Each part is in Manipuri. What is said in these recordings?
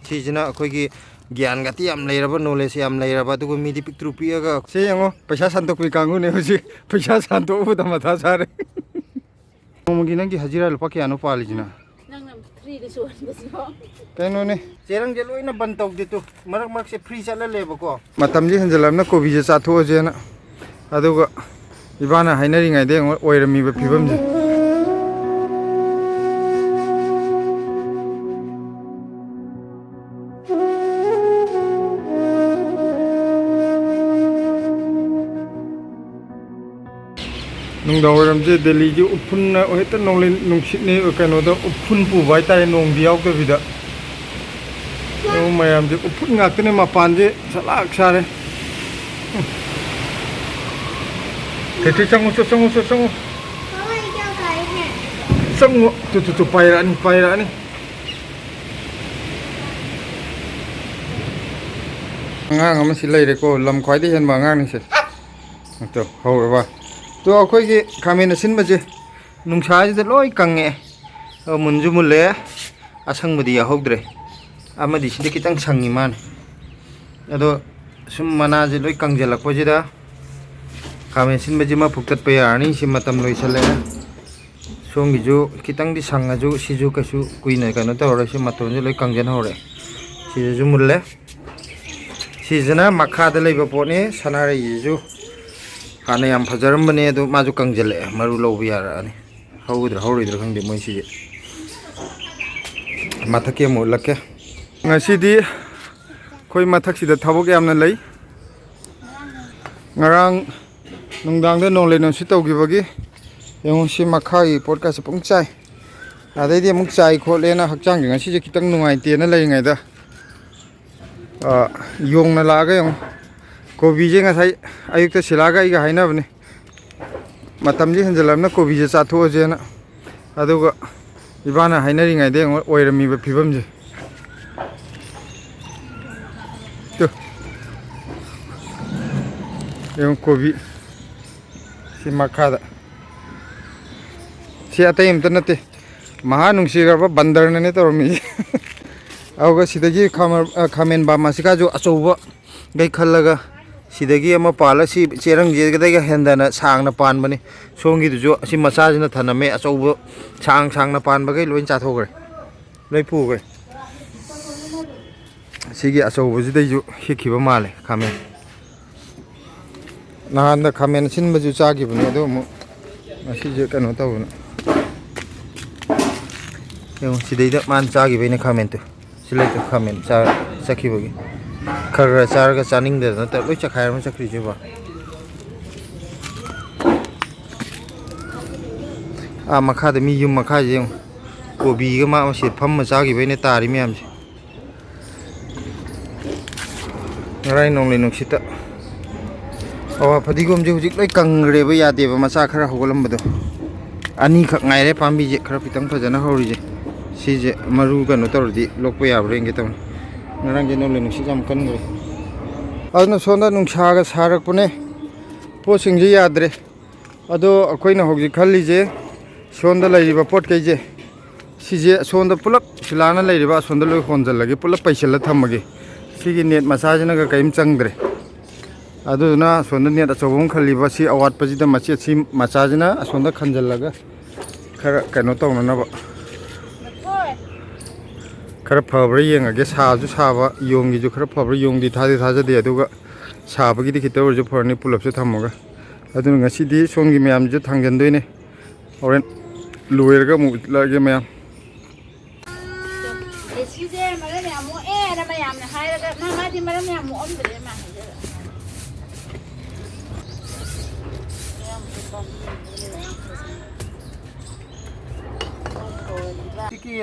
ꯁꯤꯁꯤꯅ ꯑꯩꯈꯣꯏꯒꯤ ꯒ꯭ꯌꯥꯟꯒꯇꯤ ꯌꯥꯝ ꯂꯩꯔꯕ ꯅꯣꯂꯦꯖ ꯌꯥꯝ ꯂꯩꯔꯕ ꯑꯗꯨꯒ ꯃꯤꯗꯤ ꯄꯤꯛꯇ꯭ꯔꯨ ꯄꯤꯛꯑꯒ ꯁꯤ ꯌꯦꯡꯉꯣ ꯄꯩꯁꯥ ꯁꯥꯟꯗꯣꯛꯄꯤ ꯀꯥꯡꯕꯨꯅꯦ ꯍꯧꯖꯤꯛ ꯄꯩꯁꯥ ꯁꯥꯟꯗꯣꯛꯎꯕꯗ ꯃꯊꯥ ꯁꯥꯔꯦ ꯅꯣꯡꯃꯒꯤ ꯅꯪꯒꯤ ꯍꯖꯤꯔꯥ ꯂꯨꯄꯥ ꯀꯌꯥꯅꯣ ꯄꯥꯜꯂꯤꯁꯤꯅ ꯅꯪꯅ ꯐ꯭ꯔꯤꯗ ꯁꯨꯍꯟꯕꯁꯤꯕꯣ ꯀꯩꯅꯣꯅꯦ ꯆꯦꯔꯪꯁꯦ ꯂꯣꯏꯅ ꯕꯟ ꯇꯧꯗꯦ ꯇꯨ ꯃꯔꯛ ꯃꯔꯛꯁꯦ ꯐ꯭ꯔꯤ ꯆꯠꯍꯜꯂꯦꯕꯀꯣ ꯃꯇꯝꯁꯦ ꯍꯦꯟꯖꯜꯂꯕꯅ ꯀꯣꯕꯤꯁꯦ ꯆꯥꯊꯣꯛꯑꯁꯦꯅ ꯑꯗꯨꯒ ꯏꯕꯥꯅ ꯍꯥꯏꯅꯔꯤꯉꯩꯗ ꯌꯦꯡꯉꯣ ꯑꯣꯏꯔꯝꯃꯤꯕ ꯐꯤꯕꯝꯁꯦ ꯅꯨꯡꯗꯥꯡꯋꯥꯏꯔꯝꯁꯦ ꯗꯦꯜꯂꯤꯒꯤ ꯎꯐꯨꯟꯅ ꯍꯦꯛꯇ ꯅꯣꯡꯂꯩ ꯅꯨꯡꯁꯤꯠꯅꯤ ꯀꯩꯅꯣꯗ ꯎꯐꯨꯟ ꯄꯨꯕ ꯍꯥꯏꯇꯥꯔꯦ ꯅꯣꯡꯗꯤ ꯌꯥꯎꯗꯕꯤꯗ ꯃꯌꯥꯝꯁꯦ ꯎꯐꯨꯟ ꯉꯥꯛꯇꯅꯦ ꯃꯄꯥꯟꯁꯦ ꯁꯂꯥꯛ ꯁꯥꯔꯦ ꯊꯦꯊꯤ ꯆꯪꯉꯨ ꯆꯪꯉꯨ ꯆꯪꯉꯨ ꯇꯨ ꯄꯥꯏꯔꯛꯑꯅꯤ ꯑꯉꯥꯡ ꯑꯃ ꯁꯤ ꯂꯩꯔꯦꯀꯣ ꯂꯝ ꯈ꯭ꯋꯥꯏꯗꯒꯤ ꯍꯦꯟꯕ ꯑꯉꯥꯡꯅꯤꯁꯦ ꯇꯣ ꯍꯧꯔꯕ ꯇꯣ ꯑꯩꯈꯣꯏꯒꯤ ꯈꯥꯃꯦꯟ ꯑꯁꯤꯟꯕꯁꯦ ꯅꯨꯡꯁꯥꯁꯤꯗ ꯂꯣꯏ ꯀꯪꯉꯛꯑꯦ ꯃꯨꯟꯁꯨ ꯃꯨꯜꯂꯦ ꯑꯁꯪꯕꯗꯤ ꯌꯥꯎꯍꯧꯗ꯭ꯔꯦ ꯑꯃꯗꯤ ꯁꯤꯗ ꯈꯤꯇꯪ ꯁꯪꯉꯤ ꯃꯥꯅꯤ ꯑꯗꯣ ꯁꯨꯝ ꯃꯅꯥꯁꯦ ꯂꯣꯏ ꯀꯪꯁꯤꯜꯂꯛꯄꯁꯤꯗ ꯈꯥꯃꯦꯟ ꯑꯁꯤꯟꯕꯁꯤꯃ ꯐꯨꯛꯇꯠꯄ ꯌꯥꯔꯅꯤ ꯁꯤ ꯃꯇꯝ ꯂꯣꯏꯁꯜꯂꯛꯑꯦ ꯁꯣꯝꯒꯤꯁꯨ ꯈꯤꯇꯪꯗꯤ ꯁꯪꯉꯁꯨ ꯁꯤꯁꯨ ꯀꯩꯁꯨ ꯀꯨꯏꯅ ꯀꯩꯅꯣ ꯇꯧꯔꯔꯣꯏ ꯁꯤ ꯃꯇꯣꯟꯁꯦ ꯂꯣꯏ ꯀꯪꯁꯤꯟꯍꯧꯔꯦ ꯁꯤꯗꯁꯨ ꯃꯨꯜꯂꯦ ꯁꯤꯁꯤꯅ ꯃꯈꯥꯗ ꯂꯩꯕ ꯄꯣꯠꯅꯤ ꯁꯅꯥꯔꯩꯁꯤꯁꯨ ꯍꯥꯟꯅ ꯌꯥꯝ ꯐꯖꯔꯝꯕꯅꯦ ꯑꯗꯣ ꯃꯥꯁꯨ ꯀꯪꯁꯤꯜꯂꯛꯑꯦ ꯃꯔꯨ ꯂꯧꯕ ꯌꯥꯔꯛꯑꯅꯤ ꯍꯧꯒꯗ꯭ꯔꯥ ꯍꯧꯔꯣꯏꯗ꯭ꯔꯥ ꯈꯪꯗꯦ ꯃꯣꯏ ꯁꯤꯁꯦ ꯃꯊꯛꯀꯤ ꯑꯃꯨꯛ ꯎꯠꯂꯛꯀꯦ ꯉꯁꯤꯗꯤ ꯑꯩꯈꯣꯏ ꯃꯊꯛꯁꯤꯗ ꯊꯕꯛ ꯌꯥꯝꯅ ꯂꯩ ꯉꯔꯥꯡ ꯅꯨꯡꯗꯥꯡꯗ ꯅꯣꯡꯂꯩ ꯅꯨꯡꯁꯤꯠ ꯇꯧꯈꯤꯕꯒꯤ ꯌꯦꯡꯉꯨ ꯁꯤ ꯃꯈꯥꯒꯤ ꯄꯣꯠꯀꯥꯁꯦ ꯄꯨꯡ ꯆꯥꯏ ꯑꯗꯩꯗꯤ ꯑꯃꯨꯛ ꯆꯥꯏ ꯈꯣꯠꯂꯦꯅ ꯍꯛꯆꯥꯡꯁꯦ ꯉꯁꯤꯁꯦ ꯈꯤꯇꯪ ꯅꯨꯡꯉꯥꯏꯇꯦꯅ ꯂꯩꯔꯤꯉꯩꯗ ꯌꯣꯡꯅ ꯂꯥꯛꯑꯒ ꯌꯦꯡꯉꯨ ꯀꯣꯕꯤꯁꯦ ꯉꯁꯥꯏ ꯑꯌꯨꯛꯇ ꯁꯤꯂꯥꯒ ꯑꯩꯒ ꯍꯥꯏꯅꯕꯅꯦ ꯃꯇꯝꯁꯦ ꯍꯦꯟꯖꯜꯂꯕꯅ ꯀꯣꯕꯤꯁꯦ ꯆꯥꯊꯣꯛꯑꯁꯦꯅ ꯑꯗꯨꯒ ꯏꯕꯥꯅ ꯍꯥꯏꯅꯔꯤꯉꯩꯗ ꯌꯦꯡꯉꯣ ꯑꯣꯏꯔꯝꯃꯤꯕ ꯐꯤꯕꯝꯁꯦ ꯌꯦꯡꯉꯨ ꯀꯣꯕꯤ ꯁꯤ ꯃꯈꯥꯗ ꯁꯤ ꯑꯇꯩ ꯑꯝꯇ ꯅꯠꯇꯦ ꯃꯍꯥ ꯅꯨꯡꯁꯤꯈ꯭ꯔꯕ ꯕꯟꯗꯔꯅꯅꯦ ꯇꯧꯔꯝꯃꯤꯁꯦ ꯑꯗꯨꯒ ꯁꯤꯗꯒꯤ ꯈꯥꯃꯦꯟ ꯕꯥꯃꯥꯁꯤꯀꯥꯁꯨ ꯑꯆꯧꯕꯈꯩ ꯈꯜꯂꯒ ꯁꯤꯗꯒꯤ ꯑꯃ ꯄꯥꯜꯂ ꯁꯤ ꯆꯦꯔꯪꯁꯤꯗꯒ ꯍꯦꯟꯗꯅ ꯁꯥꯡꯅ ꯄꯥꯟꯕꯅꯤ ꯁꯣꯝꯒꯤꯗꯨꯁꯨ ꯑꯁꯤ ꯃꯆꯥꯁꯤꯅ ꯊꯅꯝꯃꯦ ꯑꯆꯧꯕ ꯁꯥꯡꯅ ꯄꯥꯟꯕꯈꯩ ꯂꯣꯏ ꯆꯥꯊꯣꯛꯈ꯭ꯔꯦ ꯂꯣꯏ ꯄꯨꯈ꯭ꯔꯦ ꯁꯤꯒꯤ ꯑꯆꯧꯕꯁꯤꯗꯩꯁꯨ ꯍꯤꯛꯈꯤꯕ ꯃꯥꯜꯂꯦ ꯈꯥꯃꯦꯟ ꯅꯍꯥꯟꯗ ꯈꯥꯃꯦꯟ ꯑꯁꯤꯟꯕꯁꯨ ꯆꯥꯈꯤꯕꯅꯦ ꯑꯗꯣ ꯑꯃꯨꯛ ꯉꯁꯤꯁꯦ ꯀꯩꯅꯣ ꯇꯧꯕꯅ ꯌꯦꯡꯉꯣ ꯁꯤꯗꯩꯗ ꯃꯥꯅ ꯆꯥꯈꯤꯕꯩꯅꯦ ꯈꯥꯃꯦꯟꯗꯨ ꯁꯤ ꯂꯩꯇ ꯈꯥꯃꯦꯟ ꯆꯠꯈꯤꯕꯒꯤ ꯈꯔ ꯆꯥꯔꯒ ꯆꯥꯅꯤꯡꯗꯗꯅ ꯅꯠꯇ꯭ꯔꯒ ꯂꯣꯏ ꯆꯈꯥꯏꯔꯝꯃ ꯆꯠꯈ꯭ꯔꯤꯁꯤꯕꯣ ꯃꯈꯥꯗ ꯃꯤ ꯌꯨꯝ ꯃꯈꯥꯁꯦ ꯌꯦꯡꯉꯨ ꯀꯣꯕꯤꯒ ꯃꯥ ꯃꯁꯤ ꯐꯝꯃ ꯆꯥꯈꯤꯕꯩꯅꯦ ꯇꯥꯔꯤ ꯃꯌꯥꯝꯁꯦ ꯉꯔꯥꯡ ꯅꯣꯡꯂꯩ ꯅꯨꯡꯁꯤꯠꯇ ꯐꯗꯤꯒꯣꯝꯁꯦ ꯍꯧꯖꯤꯛ ꯂꯣꯏ ꯀꯪꯈ꯭ꯔꯦꯕ ꯌꯥꯗꯦꯕ ꯃꯆꯥ ꯈꯔ ꯍꯧꯒꯠꯂꯝꯕꯗꯣ ꯑꯅꯤꯈꯛ ꯉꯥꯏꯔꯦ ꯄꯥꯝꯕꯤꯁꯦ ꯈꯔ ꯈꯤꯇꯪ ꯐꯖꯅ ꯍꯧꯔꯤꯁꯦ ꯁꯤꯁꯦ ꯃꯔꯨ ꯀꯩꯅꯣ ꯇꯧꯔꯗꯤ ꯂꯣꯛꯄ ꯌꯥꯕ꯭ꯔꯥ ꯌꯦꯡꯒꯦ ꯇꯧꯅꯤ ꯉꯔꯥꯡꯁꯦ ꯅꯣꯡꯂꯩ ꯅꯨꯡꯁꯤꯠ ꯌꯥꯝ ꯀꯟꯈ꯭ꯔꯦ ꯑꯗꯨꯅ ꯁꯣꯝꯗ ꯅꯨꯡꯁꯥꯒ ꯁꯥꯔꯛꯄꯅꯦ ꯄꯣꯠꯁꯤꯡꯁꯦ ꯌꯥꯗ꯭ꯔꯦ ꯑꯗꯣ ꯑꯩꯈꯣꯏꯅ ꯍꯧꯖꯤꯛ ꯈꯜꯂꯤꯁꯦ ꯁꯣꯝꯗ ꯂꯩꯔꯤꯕ ꯄꯣꯠꯈꯩꯁꯦ ꯁꯤꯁꯦ ꯁꯣꯝꯗ ꯄꯨꯂꯞ ꯁꯤꯂꯥꯅ ꯂꯩꯔꯤꯕ ꯑꯁꯣꯝꯗ ꯂꯣꯏ ꯍꯣꯟꯖꯜꯂꯒꯦ ꯄꯨꯂꯞ ꯄꯩꯁꯤꯜꯂ ꯊꯝꯃꯒꯦ ꯁꯤꯒꯤ ꯅꯦꯠ ꯃꯆꯥꯁꯤꯅꯒ ꯀꯔꯤꯝ ꯆꯪꯗ꯭ꯔꯦ ꯑꯗꯨꯗꯨꯅ ꯑꯁꯣꯝꯗ ꯅꯦꯠ ꯑꯆꯧꯕ ꯑꯃ ꯈꯜꯂꯤꯕ ꯁꯤ ꯑꯋꯥꯠꯄꯁꯤꯗ ꯃꯆꯦꯠꯁꯤ ꯃꯆꯥꯁꯤꯅ ꯑꯁꯣꯝꯗ ꯈꯟꯖꯜꯂꯒ ꯈꯔ ꯀꯩꯅꯣ ꯇꯧꯅꯅꯕ खर फब्र येंगे साजु साबा योंगी खर फब्र योंगी थाजदे अदुगा साबगी खितरजु फरनी पुलपसे थमगा अदुन ngasi सोंगी मैम थांगनदोइने होरेन लोयरगा मुलागे मैम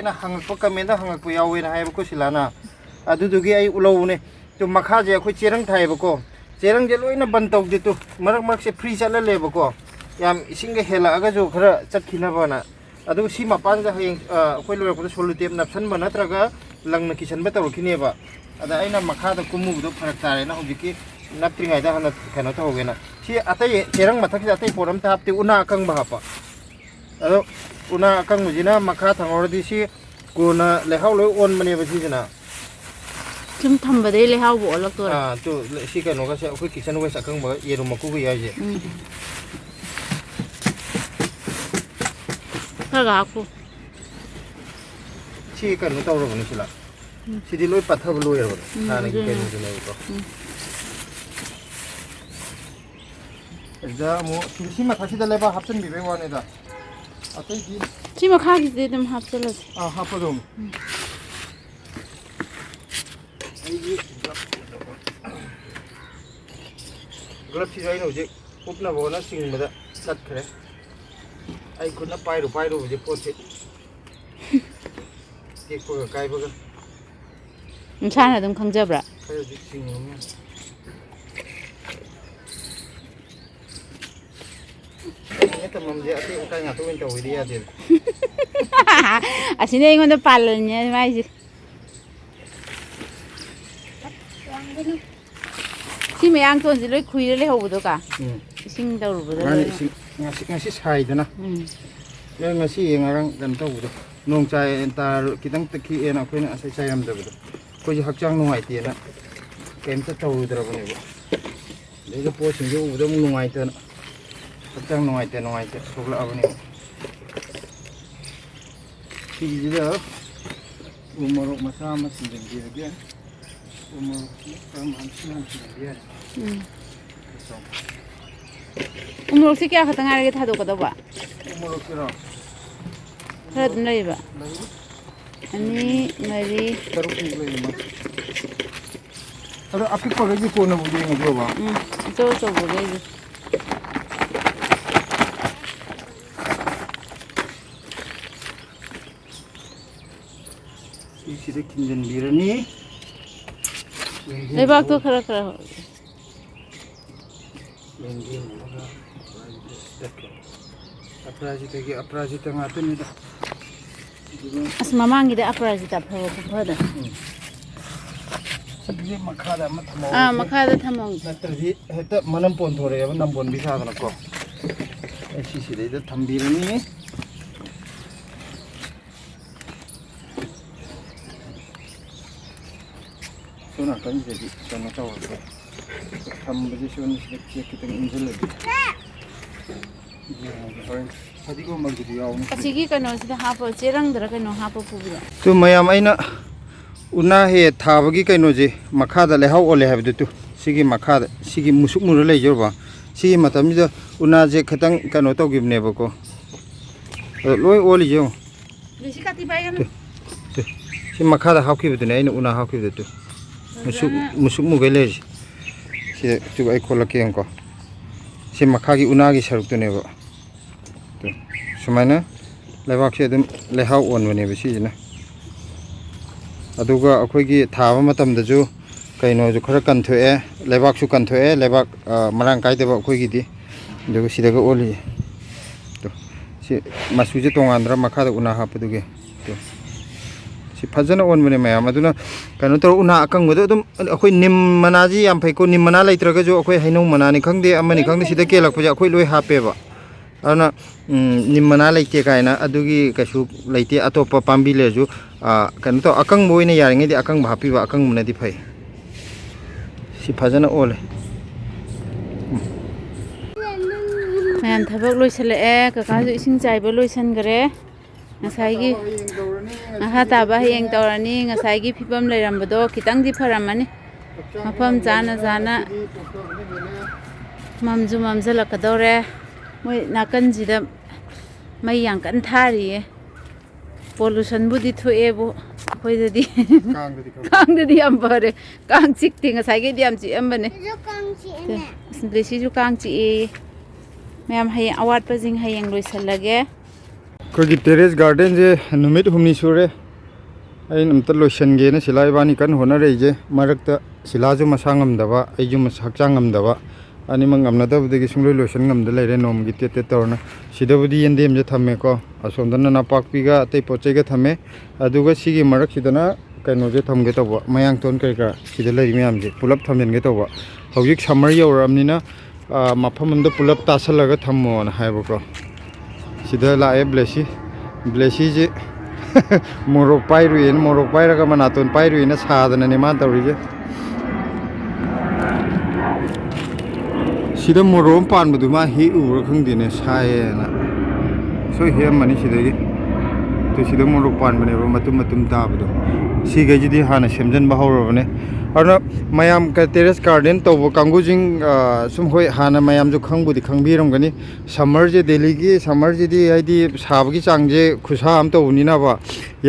ना हंगप कमेंदा हंगप यावेना हायबको सिलाना अदुदुगी आई उलौने तो मखाजे अखोय चेरंग थायबको चेरंग जे लोइना बन तौदे तो मरक मरक से फ्री चला लेबको याम इसिंग हेलागा जो खरा चखिनाबना अदु सी मपान जा हयें अखोय लोरको सोलुटेप नपसन बनत्रगा लंगना किचन बे तौरखिनेबा अदा आइना मखादा कुमुबदो फरक तारेना हुजिकी नप्त्रिङाइदा हना कनो तौगेना सी अतै चेरंग मथकि अतै पोरम तापते उना अकंग बहापा अदो उना अकंग मुजिना मखा थांगोरदि सी कोना लेखाव लोय ओन मने बसिजना 좀 ꯊꯝꯕꯗꯩ ꯂꯩꯍꯥꯎꯕ ꯑꯣꯜꯂꯛꯇꯣꯔꯦ ꯇꯨ ꯁꯤ ꯀꯩꯅꯣꯒꯁꯦ ꯑꯩꯈꯣꯏ ꯀꯤꯆꯟ ꯋꯦꯁ ꯑꯀꯪꯕ ꯌꯦꯔꯨꯝ ꯃꯀꯨꯒ ꯌꯥꯏꯁꯦ ꯈꯔꯒ ꯍꯥꯞꯄꯨ ꯁꯤ ꯀꯩꯅꯣ ꯇꯧꯔꯕꯅꯤ ꯁꯤꯂꯥ ꯁꯤꯗꯤ ꯂꯣꯏ ꯄꯠꯊꯕ ꯂꯣꯏꯔꯕꯅꯤ ꯍꯥꯟꯅꯒꯤ ꯀꯩꯅꯣꯗꯨꯅꯦꯕꯀꯣ ꯑꯗꯨꯗ ꯑꯃꯨꯛ ꯁꯤ ꯃꯊꯛꯁꯤꯗ ꯂꯩꯕꯥꯛ ꯍꯥꯞꯆꯤꯟꯕꯤꯕꯩ ꯋꯥꯅꯤꯗ ꯑꯇꯩꯗꯤ ꯁꯤ ꯃꯈꯥꯒꯤꯁꯤꯗꯤ ꯑꯗꯨꯝ ꯍꯥꯞꯆꯤꯜꯂꯁꯤ ꯍꯥꯞꯄꯗꯧꯅꯤ ꯑꯩꯒꯤ ꯒ꯭ꯂꯞꯁꯤꯁꯨ ꯑꯩꯅ ꯍꯧꯖꯤꯛ ꯎꯞꯅꯕ ꯍꯣꯠꯅ ꯆꯤꯡꯕꯗ ꯆꯠꯈ꯭ꯔꯦ ꯑꯩ ꯈꯨꯠꯅ ꯄꯥꯏꯔꯨꯕꯁꯦ ꯄꯣꯠꯁꯦ ꯇꯦꯛꯄꯒ ꯀꯥꯏꯕꯒ ꯅꯁꯥꯅ ꯑꯗꯨꯝ ꯈꯪꯖꯕ꯭ꯔꯥ ꯈꯔꯗꯤ ꯆꯤꯡꯉꯝꯃꯦ ꯇꯝꯃꯝꯁꯦ ꯑꯇꯩ ꯑꯀꯥꯏ ꯉꯥꯛꯇ ꯑꯣꯏꯅ ꯇꯧꯕꯗꯤ ꯌꯥꯗꯦꯕ ꯑꯁꯤꯅ ꯑꯩꯉꯣꯟꯗ ꯄꯥꯜꯂꯅꯤ ꯃꯥꯏꯁꯦ ꯁꯤ ꯃꯌꯥꯡꯇꯣꯟꯁꯦ ꯂꯣꯏ ꯈꯨꯏꯔ ꯂꯩꯍꯧꯕꯗꯣ ꯀꯥ ꯏꯁꯤꯡ ꯇꯧꯔꯨꯕꯗ ꯉꯁꯤ ꯁꯥꯏꯗꯅ ꯅꯣꯏ ꯉꯁꯤ ꯉꯔꯥꯡ ꯀꯩꯅꯣ ꯇꯧꯕꯗꯣ ꯅꯣꯡ ꯈꯤꯇꯪ ꯇꯛꯈꯤꯑꯦꯅ ꯑꯩꯈꯣꯏꯅ ꯉꯁꯥꯏ ꯆꯥꯏꯔꯝꯗꯕꯗꯣ ꯑꯩꯈꯣꯏꯁꯦ ꯍꯛꯆꯥꯡ ꯅꯨꯡꯉꯥꯏꯇꯦꯅ ꯀꯩꯝꯇ ꯇꯧꯔꯨꯗ꯭ꯔꯕꯅꯦꯕ ꯑꯗꯩꯗ ꯄꯣꯠꯁꯤꯡꯁꯦ ꯎꯕꯗ ꯑꯃꯨꯛ ꯅꯨꯡꯉꯥꯏꯇꯅ ꯍꯛꯆꯥꯡ ꯅꯨꯡꯉꯥꯏꯇꯦ ꯊꯣꯛꯂꯛꯑꯕꯅꯦꯕ ꯁꯤꯁꯤꯗ ꯎ ꯃꯣꯔꯣꯛ ꯃꯆꯥ ꯑꯃ ꯁꯤꯟꯖꯟꯕꯤꯔꯒꯦ ꯎ ꯃꯣꯔꯣꯛꯁꯤ ꯀꯔꯝ ꯁꯤꯟꯖꯟꯕ ꯌꯥꯏ ꯎꯃꯣꯔꯣꯛꯁꯦ ꯀꯌꯥ ꯈꯛꯇ ꯉꯥꯏꯔꯒꯦ ꯊꯥꯗꯣꯛꯀꯗꯧꯕ ꯎ ꯃꯣꯔꯣꯛꯁꯤꯔꯣ ꯈꯔ ꯑꯗꯨꯝ ꯂꯩꯕ 2 4 ꯇꯔꯨꯛꯃꯨꯛ ꯂꯩꯌꯦ ꯑꯗꯣ ꯑꯄꯤꯛꯄꯈꯩꯗꯤ ꯀꯣꯟꯅꯕꯨ ꯌꯦꯡꯉꯗ꯭ꯔꯣꯕ ꯑꯆꯧ ꯑꯆꯧꯕꯈꯩꯁꯦ ꯁꯤꯗ ꯈꯤꯟꯖꯤꯟꯕꯤꯔꯅꯤ ꯂꯩꯕꯥꯛꯇꯣ ꯈꯔ ꯑꯄꯔꯥꯖꯤꯇꯥ ꯉꯥꯛꯇꯅꯤꯗ ꯑꯁ ꯃꯃꯥꯡꯒꯤꯗ ꯑꯄꯔꯥꯖꯤꯇꯥ ꯐꯕ ꯈꯨꯐꯗꯣ ꯑꯗꯨꯗꯤ ꯃꯈꯥꯗ ꯑꯃ ꯊꯝꯍꯧꯔꯁꯤ ꯃꯈꯥꯗ ꯊꯝꯍꯧꯁꯤ ꯅꯠꯇ꯭ꯔꯗꯤ ꯍꯦꯛꯇ ꯃꯅꯝ ꯄꯣꯟꯊꯣꯔꯛꯑꯦꯕ ꯅꯝꯕꯣꯟꯕꯤ ꯁꯥꯗꯅꯀꯣ ꯁꯤꯁꯤꯗꯩꯗ ꯊꯝꯕꯤꯔꯅꯤ ꯁꯣꯝ ꯅꯥꯀꯟꯁꯤꯗꯗꯤ ꯀꯩꯅꯣ ꯇꯧꯔꯒ ꯊꯝꯕꯁꯤ ꯁꯤꯗ ꯆꯦꯛ ꯈꯤꯇꯪ ꯏꯟꯁꯤꯜꯂꯗꯤ ꯍꯣꯔꯦꯟ ꯐꯗꯤꯒꯣꯝꯕꯒꯤꯗꯤ ꯌꯥꯎꯅꯤ ꯑꯁꯤꯒꯤ ꯀꯩꯅꯣꯁꯤꯗ ꯍꯥꯞꯄ ꯆꯦꯔꯪꯗꯔ ꯀꯩꯅꯣ ꯍꯥꯞꯄ ꯄꯨꯕꯤꯔꯣ ꯇꯨ ꯃꯌꯥꯝ ꯑꯩꯅ ꯎꯅꯥ ꯍꯦ ꯊꯥꯕꯒꯤ ꯀꯩꯅꯣꯁꯦ ꯃꯈꯥꯗ ꯂꯩꯍꯥꯎ ꯑꯣꯜꯂꯦ ꯍꯥꯏꯕꯗꯨ ꯁꯤꯒꯤ ꯃꯈꯥꯗ ꯁꯤꯒꯤ ꯃꯨꯁꯨꯛ ꯃꯨꯔ ꯂꯩꯖꯔꯕ ꯁꯤꯒꯤ ꯃꯇꯝꯁꯤꯗ ꯎꯅꯥꯁꯦ ꯈꯤꯇꯪ ꯀꯩꯅꯣ ꯇꯧꯈꯤꯕꯅꯦꯕꯀꯣ ꯑꯗꯣ ꯂꯣꯏ ꯑꯣꯜꯂꯤꯁꯦ ꯌꯦꯡꯉꯣ ꯁꯤ ꯃꯈꯥꯗ ꯍꯥꯞꯈꯤꯕꯗꯨꯅꯦ ꯑꯩꯅ ꯎꯅꯥ ꯍꯥꯞꯈꯤꯕꯗꯨ ꯃꯨꯁꯨꯛ ꯃꯨꯒꯩ ꯂꯩꯔꯤꯁꯦ ꯁꯤꯗ ꯑꯩ ꯈꯣꯠꯂꯛꯀꯦ ꯌꯦꯡꯉꯣꯀꯣ ꯁꯤ ꯃꯈꯥꯒꯤ ꯎꯅꯥꯒꯤ ꯁꯔꯨꯛꯇꯨꯅꯦꯕ ꯁꯨꯃꯥꯏꯅ ꯂꯩꯕꯥꯛꯁꯦ ꯑꯗꯨꯝ ꯂꯩꯍꯥꯎ ꯑꯣꯟꯕꯅꯦꯕ ꯁꯤꯁꯤꯅ ꯑꯗꯨꯒ ꯑꯩꯈꯣꯏꯒꯤ ꯊꯥꯕ ꯃꯇꯝꯗꯁꯨ ꯀꯩꯅꯣꯁꯨ ꯈꯔ ꯀꯟꯊꯣꯛꯑꯦ ꯂꯩꯕꯥꯛꯁꯨ ꯀꯟꯊꯣꯛꯑꯦ ꯂꯩꯕꯥꯛ ꯃꯔꯥꯡ ꯀꯥꯏꯗꯕ ꯑꯩꯈꯣꯏꯒꯤꯗꯤ ꯑꯗꯨꯒ ꯁꯤꯗꯒ ꯑꯣꯜꯂꯤꯁꯦ ꯁꯤ ꯃꯆꯨꯁꯦ ꯇꯣꯉꯥꯟꯗ꯭ꯔꯥ ꯃꯈꯥꯗ ꯎꯅꯥ ꯍꯥꯞꯄꯗꯨꯒꯤ ꯁꯤ ꯐꯖꯅ ꯑꯣꯟꯕꯅꯦ ꯃꯌꯥꯝ ꯑꯗꯨꯅ ꯀꯩꯅꯣ ꯇꯧꯔ ꯎꯅꯥ ꯑꯀꯪꯕꯗꯣ ꯑꯗꯨꯝ ꯑꯩꯈꯣꯏ ꯅꯤꯝ ꯃꯅꯥꯁꯤ ꯌꯥꯝ ꯐꯩꯀꯣ ꯅꯤꯝ ꯃꯅꯥ ꯂꯩꯇ꯭ꯔꯒꯁꯨ ꯑꯩꯈꯣꯏ ꯍꯩꯅꯧ ꯃꯅꯥꯅꯤ ꯈꯪꯗꯦ ꯑꯃꯅꯤ ꯈꯪꯗꯦ ꯁꯤꯗ ꯀꯦꯜꯂꯛꯄꯁꯦ ꯑꯩꯈꯣꯏ ꯂꯣꯏ ꯍꯥꯞꯄꯦꯕ ꯑꯗꯨꯅ ꯅꯤꯝ ꯃꯅꯥ ꯂꯩꯇꯦ ꯀꯥꯏꯅ ꯑꯗꯨꯒꯤ ꯀꯩꯁꯨ ꯂꯩꯇꯦ ꯑꯇꯣꯞꯄ ꯄꯥꯝꯕꯤ ꯂꯩꯔꯁꯨ ꯀꯩꯅꯣ ꯇꯧ ꯑꯀꯪꯕ ꯑꯣꯏꯅ ꯌꯥꯔꯤꯉꯩꯗꯤ ꯑꯀꯪꯕ ꯍꯥꯞꯄꯤꯕ ꯑꯀꯪꯕꯅꯗꯤ ꯐꯩ ꯁꯤ ꯐꯖꯅ ꯑꯣꯜꯂꯦ ꯃꯌꯥꯝ ꯊꯕꯛ ꯂꯣꯏꯁꯤꯜꯂꯛꯑꯦ ꯀꯀꯥꯁꯨ ꯏꯁꯤꯡ ꯆꯥꯏꯕ ꯂꯣꯏꯁꯤꯟꯈ꯭ꯔꯦ ꯉꯁꯥꯏꯒꯤ ꯃꯈꯥ ꯇꯥꯕ ꯍꯌꯦꯡ ꯇꯧꯔꯅꯤ ꯉꯁꯥꯏꯒꯤ ꯐꯤꯕꯝ ꯂꯩꯔꯝꯕꯗꯣ ꯈꯤꯇꯪꯗꯤ ꯐꯔꯝꯃꯅꯤ ꯃꯐꯝ ꯆꯥꯅ ꯃꯝꯁꯨ ꯃꯝꯁꯤꯜꯂꯛꯀꯗꯧꯔꯦ ꯃꯣꯏ ꯅꯥꯀꯟꯁꯤꯗ ꯃꯩ ꯌꯥꯝ ꯀꯟꯅ ꯊꯥꯔꯤꯌꯦ ꯄꯣꯂꯨꯁꯟꯕꯨꯗꯤ ꯊꯣꯛꯑꯦꯕꯨ ꯑꯩꯈꯣꯏꯗꯗꯤ ꯀꯥꯡꯗꯗꯤ ꯌꯥꯝ ꯐꯔꯦ ꯀꯥꯡ ꯆꯤꯛꯇꯦ ꯉꯁꯥꯏꯒꯩꯗꯤ ꯌꯥꯝ ꯆꯤꯛꯑꯝꯕꯅꯦ ꯁꯤꯗ ꯀꯥꯡ ꯆꯤꯛꯑꯦ ꯃꯌꯥꯝ ꯍꯌꯦꯡ ꯑꯋꯥꯠꯄꯁꯤꯡ ꯍꯌꯦꯡ ꯂꯣꯏꯁꯤꯜꯂꯒꯦ ꯑꯩꯈꯣꯏꯒꯤ ꯇꯦꯔꯦꯁ ꯒꯥꯔꯗꯦꯟꯁꯦ ꯅꯨꯃꯤꯠ 6ꯅꯤ ꯁꯨꯔꯦ ꯑꯩꯅ ꯑꯝꯇ ꯂꯣꯏꯁꯤꯟꯒꯦꯅ ꯁꯤꯂꯥ ꯏꯕꯥꯅꯤ ꯀꯟꯅ ꯍꯣꯠꯅꯔꯛꯏꯁꯦ ꯃꯔꯛꯇ ꯁꯤꯂꯥꯁꯨ ꯃꯁꯥ ꯉꯝꯗꯕ ꯑꯩꯁꯨ ꯍꯛꯆꯥꯡ ꯉꯝꯗꯕ ꯑꯅꯤꯃꯛ ꯉꯝꯅꯗꯕꯗꯒꯤ ꯁꯨꯡꯂꯣꯏ ꯂꯣꯏꯁꯤꯟ ꯉꯝꯗ ꯂꯩꯔꯦ ꯅꯣꯡꯃꯒꯤ ꯇꯦꯠ ꯇꯧꯔꯅ ꯁꯤꯗꯕꯨꯗꯤ ꯌꯦꯟꯗꯦꯝꯁꯦ ꯊꯝꯃꯦꯀꯣ ꯑꯁꯣꯝꯗꯅ ꯅꯄꯥꯛꯄꯤꯒ ꯑꯇꯩ ꯄꯣꯠ ꯆꯩꯒ ꯊꯝꯃꯦ ꯑꯗꯨꯒ ꯁꯤꯒꯤ ꯃꯔꯛꯁꯤꯗꯅ ꯀꯩꯅꯣꯁꯦ ꯊꯝꯒꯦ ꯇꯧꯕ ꯃꯌꯥꯡꯇꯣꯟ ꯀꯔꯤ ꯀꯔꯥ ꯁꯤꯗ ꯂꯩꯔꯤ ꯃꯌꯥꯝꯁꯦ ꯄꯨꯂꯞ ꯊꯝꯖꯤꯟꯒꯦ ꯇꯧꯕ ꯍꯧꯖꯤꯛ ꯁꯝꯃꯔ ꯌꯧꯔꯛꯑꯕꯅꯤꯅ ꯃꯐꯝ ꯑꯃꯗ ꯄꯨꯂꯞ ꯇꯥꯁꯜꯂꯒ ꯊꯝꯃꯣꯅ ꯍꯥꯏꯕꯀꯣ ꯁꯤꯗ ꯂꯥꯛꯑꯦ ꯕ꯭ꯂꯦꯁꯤꯁꯦ Morok pairuin morok pairaga manaton pairuina sadana ne man tawrije sida morom pan budu ma hi ur khangdine saena soi he mani sidagi to sida morok pan bane ba matum matum tabdo siga jidi hana semjan ba hawrobane arna mayam ka terrace garden to bo kangujing sum hoi hana mayam ju khangbudi khangbiram gani summer je delhi gi summer je di aidi sabgi changje khusa am to unina ba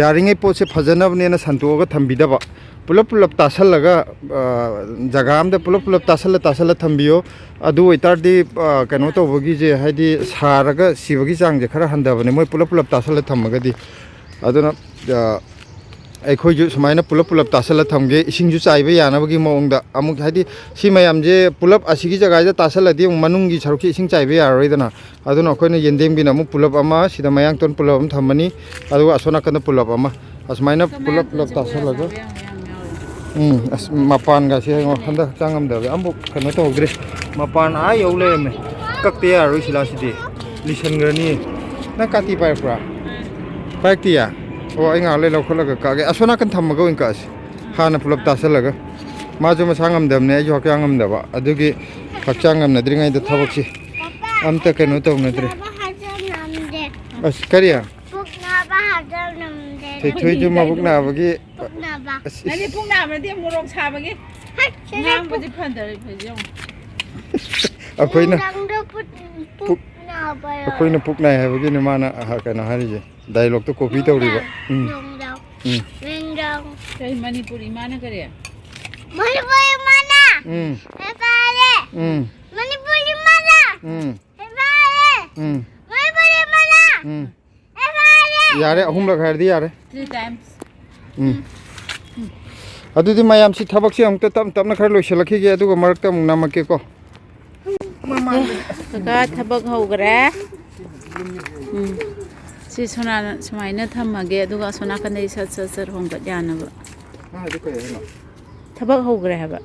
yaringe poche phajanabne na santoga thambida ba pulap pulap tasalaga jaga amda pulap pulap tasala thambiyo adu oitardi kano to bogi je haidi saraga sibagi changje khara handabane moi pulap pulap tasala thamagadi aduna ꯑꯩꯈꯣꯏ ꯖꯨ ꯁꯨꯃꯥꯏꯅ ꯄꯨꯂꯞ ꯄꯨꯂꯞ ꯇꯥꯁꯜꯂ ꯊꯝꯒꯦ ꯏꯁꯤꯡꯁꯨ ꯆꯥꯏꯕ ꯌꯥꯅꯕꯒꯤ ꯃꯑꯣꯡꯗ ꯑꯃꯨꯛ ꯍꯥꯏꯗꯤ ꯁꯤ ꯃꯌꯥꯝꯁꯦ ꯄꯨꯂꯞ ꯑꯁꯤꯒꯤ ꯖꯒꯥꯁꯤꯗ ꯇꯥꯁꯜꯂꯗꯤ ꯑꯃꯨꯛ ꯃꯅꯨꯡꯒꯤ ꯁꯔꯨꯛꯁꯤ ꯏꯁꯤꯡ ꯆꯥꯏꯕ ꯌꯥꯔꯔꯣꯏꯗꯅ ꯑꯗꯨꯅ ꯑꯩꯈꯣꯏꯅ ꯌꯦꯟꯗꯦꯝꯒꯤꯅ ꯑꯃꯨꯛ ꯄꯨꯂꯞ ꯑꯃ ꯁꯤꯗ ꯃꯌꯥꯡꯇꯣꯟ ꯄꯨꯂꯞ ꯑꯃ ꯊꯝꯃꯅꯤ ꯑꯗꯨꯒ ꯑꯁꯣꯝ ꯅꯥꯀꯟꯗ ꯄꯨꯂꯞ ꯑꯃ ꯑꯁꯨꯃꯥꯏꯅ ꯄꯨꯂꯞ ꯄꯨꯂꯞ ꯇꯥꯁꯜꯂꯒ ꯑꯁ ꯃꯄꯥꯟꯒꯁꯦ ꯍꯟꯗꯛ ꯆꯪꯉꯝꯗꯕ ꯑꯃꯨꯛ ꯀꯩꯅꯣ ꯇꯧꯍꯧꯗ꯭ꯔꯦ ꯃꯄꯥꯟ ꯌꯧ ꯂꯩꯔꯝꯃꯦ ꯀꯛꯇ ꯌꯥꯔꯣꯏ ꯁꯤꯂꯥꯁꯤꯗꯤ ꯂꯤꯁꯟꯈ꯭ꯔꯅꯤ ꯅꯪ ꯀꯥꯇꯤ ꯄꯥꯏꯔꯛꯄ꯭ꯔꯥ ꯄꯥꯏꯔꯛꯇꯤꯌꯥ ꯑꯣ ꯑꯩ ꯉꯥꯏꯍꯥꯛ ꯂꯩ ꯂꯧꯈꯠꯂꯒ ꯀꯛꯑꯒꯦ ꯑꯁꯣꯝ ꯅꯥꯀꯟ ꯊꯝꯃꯒ ꯑꯣꯏꯅ ꯀꯛꯑꯁꯤ ꯍꯥꯟꯅ ꯄꯨꯂꯞ ꯇꯥꯁꯜꯂꯒ ꯃꯥꯁꯨ ꯃꯁꯥ ꯉꯝꯗꯕꯅꯦ ꯑꯩꯁꯨ ꯍꯛꯆꯥꯡ ꯉꯝꯗꯕ ꯑꯗꯨꯒꯤ ꯍꯛꯆꯥꯡ ꯉꯝꯅꯗ꯭ꯔꯤꯉꯩꯗ ꯊꯕꯛꯁꯤ ꯑꯝꯇ ꯀꯩꯅꯣ ꯇꯧꯅꯗ꯭ꯔꯦ ꯑꯁ ꯀꯔꯤ ꯊꯣꯏꯊꯣꯏꯁꯨ ꯃꯕꯨꯛ ꯅꯥꯕꯒꯤ ꯅꯪꯗꯤ ꯄꯨꯛ ꯅꯥꯕꯗꯤ ꯃꯣꯔꯣꯛ ꯁꯥꯕꯒꯤ ꯉꯥꯡꯕꯗꯤ ꯐꯗꯔꯦ ꯐꯩꯖꯣ ꯑꯩꯈꯣꯏꯅ ꯄꯨꯛ ꯅꯥꯏ ꯍꯥꯏꯕꯒꯤꯅꯤ ꯃꯥꯅ ꯀꯩꯅꯣ ꯍꯥꯏꯔꯤꯁꯦ ꯗꯥꯏꯂꯣꯛꯇꯣ ꯀꯣꯄꯤ ꯇꯧꯔꯤꯕ ꯀꯩ ꯃꯅꯤꯄꯨꯔꯤ ꯃꯥꯅ ꯀꯔꯤ ꯃꯅꯤꯄꯨꯔꯤ ꯃꯥꯅ ꯍꯦꯐꯥꯔꯦ ꯃꯅꯤꯄꯨꯔꯤ ꯃꯥꯅ ꯍꯦꯐꯥꯔꯦ ꯃꯅꯤꯄꯨꯔꯤ ꯃꯥꯅ ꯍꯦꯐꯥꯔꯦ ꯌꯥꯔꯦ ꯑꯍꯨꯝꯂꯛ ꯍꯥꯏꯔꯗꯤ ꯌꯥꯔꯦ 3 times ꯑꯗꯨꯗꯤ ꯃꯌꯥꯝꯁꯤ ꯊꯕꯛꯁꯤ ꯑꯃꯨꯛꯇ ꯇꯞ ꯇꯞꯅ ꯈꯔ ꯂꯣꯏꯁꯤꯜꯂꯛꯈꯤꯒꯦ ꯑꯗꯨꯒ ꯃꯔꯛꯇ ꯑꯃꯨꯛ ꯅꯝꯃꯛꯀꯦꯀꯣ ꯀꯀꯥ ꯊꯕꯛ ꯍꯧꯈ꯭ꯔꯦ ꯁꯤ ꯁꯨꯃꯥꯏꯅ ꯊꯝꯃꯒꯦ ꯑꯗꯨꯒ ꯑꯁꯣꯝ ꯅꯥꯀꯟꯗꯩ ꯁꯠ ꯁꯠ ꯁꯠ ꯍꯣꯡꯒꯠ ꯌꯥꯅꯕ ꯊꯕꯛ ꯍꯧꯈ꯭ꯔꯦ ꯍꯥꯏꯕ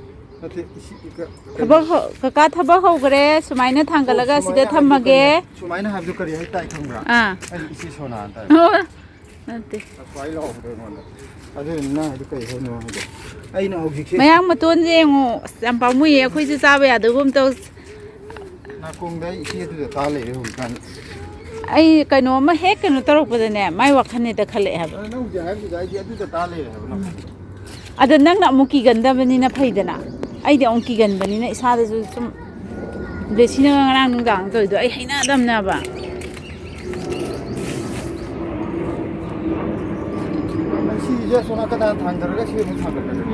ꯀꯀꯥ ꯊꯕꯛ ꯍꯧꯈ꯭ꯔꯦ ꯁꯨꯃꯥꯏꯅ ꯊꯥꯡꯒꯠꯂꯒ ꯁꯤꯗ ꯊꯝꯃꯒꯦ ꯁꯨꯃꯥꯏꯅ ꯍꯥꯏꯕꯗꯨ ꯀꯔꯤ ꯍꯥꯏ ꯇꯥꯏ ꯈꯪꯕ꯭ꯔꯥ ꯑꯩ ꯏꯆꯦ ꯁꯣꯅꯥ ꯇꯥꯏ ꯅꯠꯇꯦ ꯑꯁ꯭ꯋꯥꯏ ꯂꯥꯎꯕꯗꯣ ꯑꯩꯉꯣꯟꯗ ꯑꯗꯨꯅ ꯍꯥꯏꯗꯤ ꯀꯔꯤ ꯍꯥꯏꯅꯣ ꯍꯥꯏꯗꯣ ꯑꯩꯅ ꯍꯧꯖꯤꯛꯁꯦ ꯃꯌꯥꯡ ꯃꯇꯣꯟꯁꯦ ꯌꯦꯡꯉꯣ ꯑꯁ ꯌꯥꯝ ꯄꯥꯝꯃꯨꯏꯌꯦ ꯑꯩꯈꯣꯏꯁꯨ ꯆꯥꯕ ꯌꯥꯗꯕꯒꯨꯝ ꯇꯧ ꯅꯥꯀꯣꯡꯗ ꯑꯩ ꯏꯆꯦꯗꯨꯗ ꯇꯥ ꯂꯩꯔꯦ ꯍꯧꯖꯤꯛꯀꯥꯟ ꯑꯩ ꯀꯩꯅꯣꯝꯃ ꯍꯦꯛ ꯀꯩꯅꯣ ꯇꯧꯔꯛꯄꯗꯅꯦ ꯃꯥꯏ ꯋꯥꯈꯜ ꯍꯦꯛꯇ ꯈꯜꯂꯛꯑꯦ ꯍꯥꯏꯕ ꯅꯪ ꯍꯧꯖꯤꯛ ꯍꯥꯏꯕꯗꯨꯗ ꯑꯩꯗꯤ ꯑꯗꯨꯗ ꯇꯥ ꯂꯩꯔꯦ ꯍꯥꯏꯕ ꯑꯗꯣ ꯅꯪꯅ ꯑꯃꯨꯛ ꯀꯤꯒꯟꯗꯕꯅꯤꯅ ꯐꯩꯗꯅ ꯑꯩꯗꯤ ꯑꯃꯨꯛ ꯀꯤꯒꯟꯕꯅꯤꯅ ꯏꯁꯥꯗꯁꯨ ꯁꯨꯝ ꯕ꯭ꯂꯦꯁꯤꯅ ꯉꯔꯥꯡ ꯅꯨꯡꯗꯥꯡ ꯇꯧꯔꯤꯗꯣ ꯑꯩ ꯍꯩꯅꯗꯕꯅꯦꯕ ꯁꯤꯁꯦ ꯑꯁꯣꯝ ꯅꯥꯀꯟꯗ ꯊꯥꯡꯊꯔꯒ ꯁꯤ ꯑꯃꯨꯛ ꯊꯥꯡꯒꯠꯂꯒ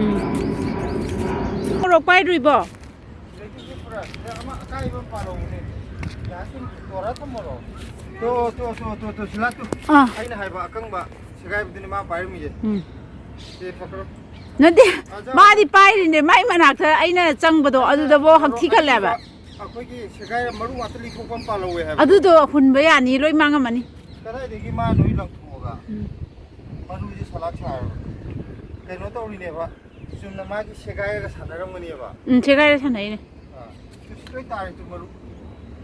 ꯃꯣꯔꯣꯛ ꯄꯥꯏꯔꯨꯏꯕꯣ ꯑꯃ ꯑꯀꯥꯏꯕ ꯄꯥꯜꯍꯧꯕꯅꯦ ꯌꯥꯁꯤꯟ ꯇꯣꯔꯥ ꯊꯝꯃꯔꯣ ꯇꯣ ꯁꯤꯂꯥꯛꯇꯨ ꯑꯩꯅ ꯍꯥꯏꯕ ꯑꯀꯪꯕ ꯁꯦꯒꯥꯏꯕꯗꯨꯅꯤ ꯃꯥ ꯄꯥꯏꯔꯝꯃꯤꯁꯦ ꯅꯠꯇꯦ ꯃꯥꯗꯤ ꯄꯥꯏꯔꯤꯅꯦ ꯃꯥꯏ ꯃꯅꯥꯛꯇ ꯑꯩꯅ ꯆꯪꯕꯗꯣ ꯑꯗꯨꯗꯐꯥꯎ ꯍꯛꯊꯤ ꯈꯜꯂꯦꯕ ꯑꯩꯈꯣꯏꯒꯤ ꯁꯦꯒꯥꯏ ꯃꯔꯨ ꯉꯥꯛꯇ ꯂꯤꯊꯣꯛꯄ ꯑꯃ ꯄꯥꯜꯍꯧꯋꯦ ꯍꯥꯏꯕ ꯑꯗꯨꯗꯣ ꯍꯨꯟꯕ ꯌꯥꯅꯤ ꯂꯣꯏ ꯃꯥꯡꯉꯝꯃꯅꯤ ꯀꯗꯥꯏꯗꯒꯤ ꯃꯥ ꯂꯣꯏ ꯂꯪꯊꯣꯛꯑꯒ ꯃꯔꯨꯁꯦ ꯁꯂꯥꯛ ꯁꯥꯔꯕ ꯀꯩꯅꯣ ꯇꯧꯔꯤꯅꯦꯕ ꯆꯨꯝꯅ ꯃꯥꯒꯤ ꯁꯦꯒꯥꯏꯔꯒ ꯁꯥꯟꯅꯔꯝꯒꯅꯦꯕ ꯁꯦꯒꯥꯏꯔ ꯁꯥꯟꯅꯩꯅꯦ ꯂꯣꯏ ꯇꯥꯔꯦ ꯇꯨ ꯃꯔꯨ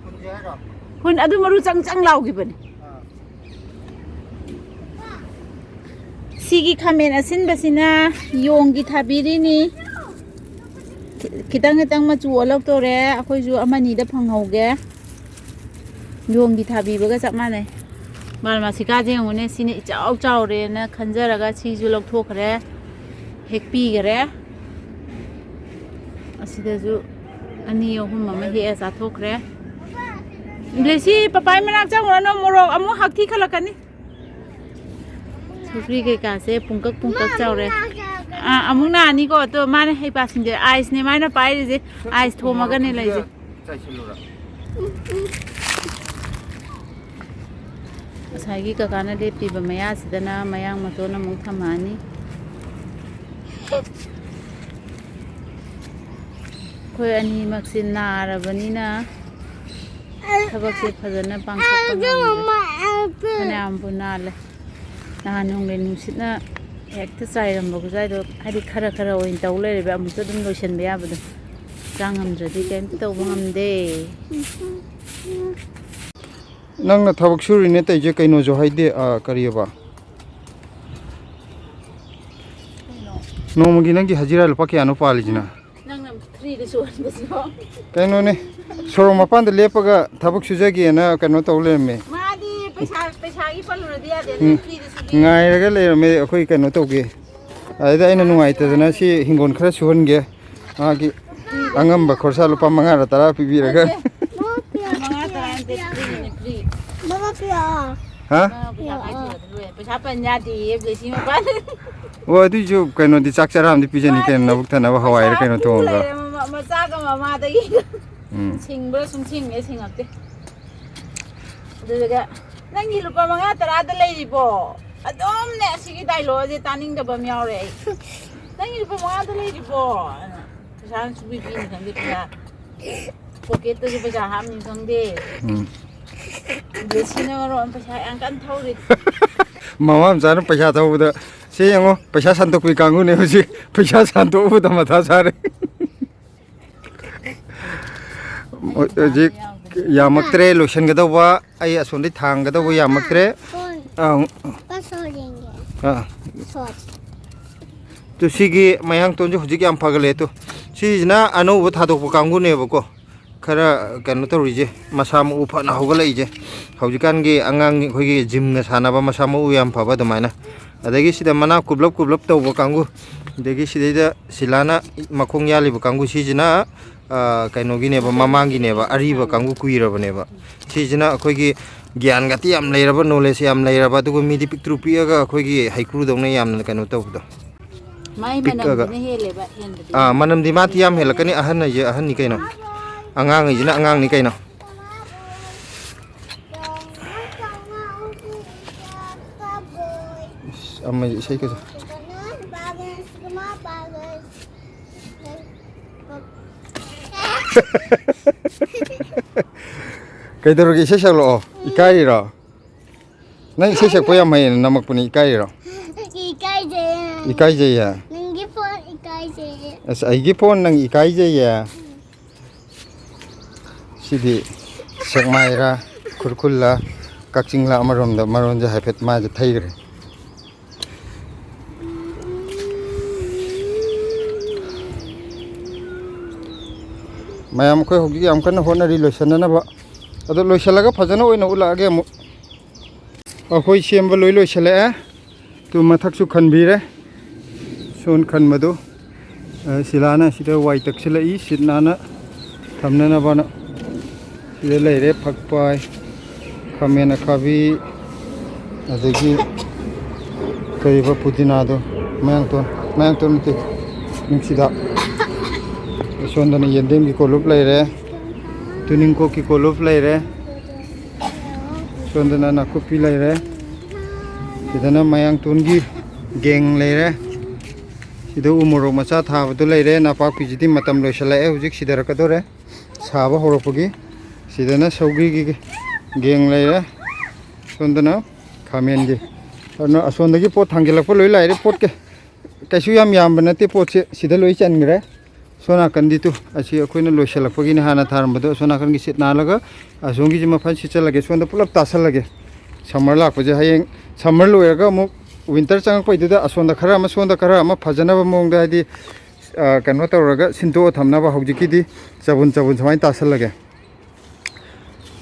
ꯍꯨꯟꯒꯦ ꯍꯥꯏꯔꯣ ꯍꯨꯟ ꯑꯗꯨ ꯃꯔꯨ ꯆꯪ ꯂꯥꯎꯈꯤꯕꯅꯤ ꯁꯤꯒꯤ ꯈꯥꯃꯦꯟ ꯑꯁꯤꯟꯕꯁꯤꯅ ꯌꯣꯡꯒꯤ ꯊꯥꯕꯤꯔꯤꯅꯤ ꯈꯤꯇꯪ ꯈꯤꯇꯪ ꯃꯆꯨ ꯑꯣꯜꯂꯛꯇꯣꯔꯦ ꯑꯩꯈꯣꯏꯁꯨ ꯑꯃꯅꯤꯗ ꯐꯪꯍꯧꯒꯦ ꯌꯣꯡꯒꯤ ꯊꯥꯕꯤꯕꯒ ꯆꯞ ꯃꯥꯟꯅꯩ ꯕꯥꯔꯃꯥꯁꯤꯀꯥꯁꯦ ꯌꯦꯡꯉꯨꯅꯦ ꯁꯤꯅ ꯏꯆꯥꯎ ꯆꯥꯎꯔꯦꯅ ꯈꯟꯖꯔꯒ ꯁꯤꯁꯨ ꯂꯧꯊꯣꯛꯈ꯭ꯔꯦ ꯍꯦꯛꯄꯤꯈꯔꯦ ꯑꯁꯤꯗꯁꯨ ꯑꯅꯤ ꯑꯍꯨꯝ ꯑꯃ ꯍꯦꯛꯑ ꯆꯥꯊꯣꯛꯈ꯭ꯔꯦ ꯕ꯭ꯂꯦꯁꯤ ꯄꯄꯥꯏ ꯃꯅꯥꯛ ꯆꯪꯉꯨꯔꯅꯨ ꯃꯣꯔꯣꯛ ꯑꯃꯨꯛ ꯍꯛꯊꯤ ꯈꯜꯂꯛꯀꯅꯤ ꯁꯧꯒ꯭ꯔꯤ ꯀꯩꯀꯥꯁꯦ ꯄꯨꯡꯀꯛ ꯄꯨꯡꯀꯛ ꯆꯥꯎꯔꯦ ꯑꯃꯨꯛ ꯅꯥꯅꯤꯀꯣ ꯑꯗꯣ ꯃꯥꯅ ꯍꯩꯄꯥꯁꯤꯡꯁꯦ ꯑꯥꯏꯁꯅꯦ ꯃꯥꯅ ꯄꯥꯏꯔꯤꯁꯦ ꯑꯥꯏꯁ ꯊꯣꯝꯃꯒꯅꯦ ꯂꯩꯁꯦ ꯉꯁꯥꯏꯒꯤ ꯀꯀꯥꯅ ꯂꯦꯞꯄꯤꯕ ꯃꯌꯥꯁꯤꯗꯅ ꯃꯌꯥꯡ ꯃꯇꯣꯟ ꯑꯃꯨꯛ ꯊꯝꯃꯛꯑꯅꯤ ꯑꯩꯈꯣꯏ ꯑꯅꯤꯃꯛꯁꯦ ꯅꯥꯔꯕꯅꯤꯅ ꯊꯕꯛꯁꯦ ꯐꯖꯅ ꯄꯥꯡꯊꯣꯛꯄ ꯉꯝꯗ꯭ꯔꯦ ꯐꯅꯌꯥꯝꯕꯨ ꯅꯥꯜꯂꯦ ꯅꯍꯥꯟ ꯅꯣꯡꯂꯩ ꯅꯨꯡꯁꯤꯠꯅ ꯍꯦꯛꯇ ꯆꯥꯏꯔꯝꯕ ꯈꯨꯖꯥꯏꯗꯣ ꯍꯥꯏꯗꯤ ꯈꯔ ꯈꯔ ꯑꯣꯏꯅ ꯇꯧ ꯂꯩꯔꯦꯕ ꯑꯃꯨꯛꯇ ꯑꯗꯨꯝ ꯂꯣꯏꯁꯤꯟꯕ ꯌꯥꯕꯗꯣ ꯆꯥꯡ ꯉꯝꯗ꯭ꯔꯗꯤ ꯀꯩꯝꯇ ꯇꯧꯕ ꯉꯝꯗꯦ ꯅꯪꯅ ꯊꯕꯛ ꯁꯨꯔꯤꯅꯦ ꯇꯩꯁꯦ ꯀꯩꯅꯣꯁꯨ ꯍꯥꯏꯗꯦ ꯀꯔꯤꯑꯕ Nomogi nangi hajira lupa kaya no pali jina. Nang free de suan besok. Kaya no ne sorong mapan de lepaga tabuk sujagi na kano tawle me. Madi pesa gi palu dia de free de sugi. Ngai raga le me akoi kano tawge. Ada ina nungai ta na si hingon khara suhan ge. Agi angam ba khorsa lupa manga ra tara pibi raga. Mga taran de free. Mama pia. Ha? Pesa panya di besi mapan. Wa du ju kano di chak charam di pijani kano nabuk thana wa hawai ra kano thonga. Macha ka mama da gi. Singbra sung sing e singakte. Daga nangi lupa mga tara da lei bo. Adom ne asigi dialogue je taning da bam yaw re. Nangi lupa mga da lei bo. Pesa subi bi ni kang de pesa. Pocket to pesa ham ni kang de. Besi na ro pesa ang kan thau ri. Mama mzana paisa thawu da se yango paisa santok pi kangu ne husi paisa santok bu da matha sare. Ji yamaktre lotion ga dawa ai ason di thang ga dawa yamaktre Pasolinge. Sot. to sigi mayang tonju hujik yam phagale to sijna anu bu thadok bu kangu ne bako khara kanu to rije masam u phana hogalai je haujikan gi angang khoi gi gym na sanaba masam u yam phaba damaina adagi sida mana kublop to bu kangu degi sida silana makong yali bu kangu sijna kaino gi ne ba mamang gi ne ba ari ba kangu kuira ba ne ba sijna khoi gi gyan gati yam leiraba knowledge yam leiraba du mi di picture pi ga khoi gi haikru dong na yam kanu to bu Mai manam ne hele ba hen. Manam di mati yam helakani ahan na je ahan ni kaino angang ni jina angang ni kaino amma sai ka kai daro ki sai lo ikai ro nai sai sak poyam mai namak puni ikai ro ikai je ya Ningi phone ikai je. as ai gi phone nang ikai je ya sidi sakmai ra kurkulla kakchingla amarom da maron ja hafet ma ja thaigre mayam khoi hogi am kan honari loisana na ba ado loisalaga phajana oina ula age mu akhoi semba loi loisala tu mathak su khanbire son khan madu silana sida wai taksila i sidnana thamna na bana sida leire phakpai khamena khabi adagi kaiba pudina do mayang ton te ningsida sondana yendem ki kolup leire tuning ko ki kolup leire sondana nakupi leire sidana mayang tungi geng leire sida umuro macha thaba du leire napak pijiti matam loisalae hujik sidara kadore saba horopogi sidana saugi gi geng leire sondana khamen gi arna asondagi pot thangilakpa loi laire pot ke kaisu yam banate pot se sida loi changre sona kandi tu asi akoina loisalakpagi ni hana tharambado sona kan gi sit na laga asongi jima phan si chalage sonda pulap tasalage summer lakpaje hayeng summer loiraga mu winter changak paidida asonda khara ama phajana ba mongda hadi kano tawraga sinto thamna ba hojiki di chabun samai tasalage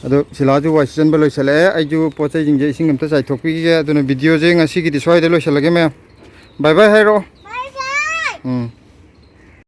ado silaju wa season ba loisale aiju pochai jingje ising amta chai thokpi ge aduna video je ngasi gi di soide loisalage me bye bye hairo Bye bye.